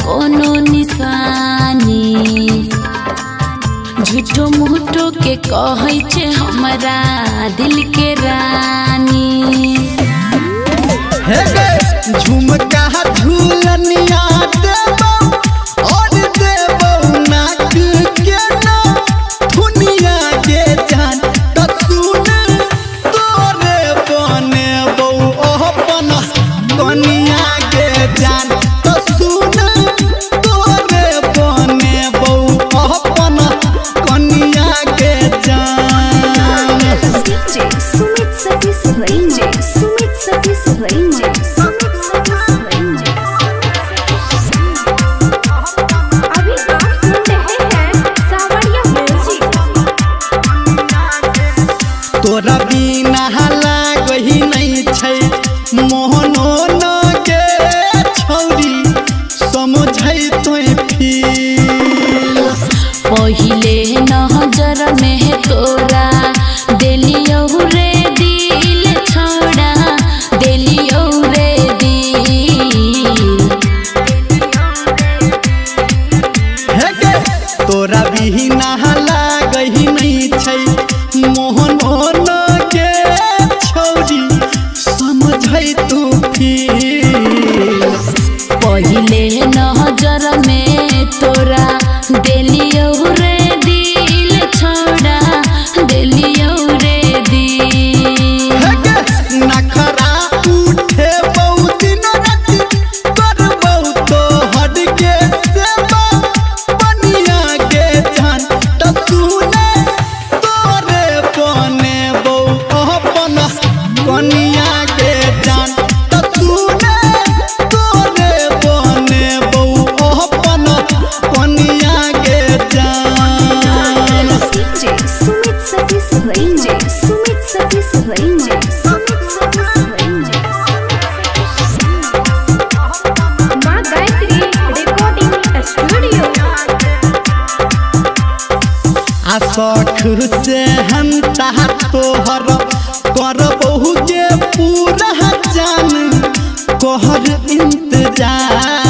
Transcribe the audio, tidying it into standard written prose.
कोनो निशानी झूठो मूठो के कहै छे हमरा दिल के रानी। हे गे झुमका झूलनिया देबो और देबो नाक के ना दुनिया के जान त सुन तोरे बनेबो अपन कनिया के जान त सुन तोरे बनेबो अपन कनिया के जान। DJ Sumit Satish Range, Sumit Satish Range, Sumit Satish Range। अभी आप सुन रहे हैं सावरिया म्यूजिक। तोरा बिना लागही नहीं छै मोहनो न के छौरी समझै तोय फील। पहिले नजर में तोरा देलियो रे दिल छोड़ा देलियो रे दिल। हे गे तोरा बिना लागही नहीं छै मोहनो न के छौरी समझै तू फील। पहिले नजर में तोरा देलियो रे दिल छोड़ा देलियो रे दिल। हे गे नखरा उठे बहुत दिन राति करबौ तोहर के सेवा बनिया के जान त सुने तोरे बनेबौ अपन कनिया के जान त सुने तोरे बनेबौ अपन कनिया के जान। DJ Sumit Satish Range, Sumit Satish Range, Sumit Satish Range। माँ गायत्री रिकॉर्डिंग स्टूडियो। आशख से हम तोहर करबहु जे पूरा जान कहर इंतजार।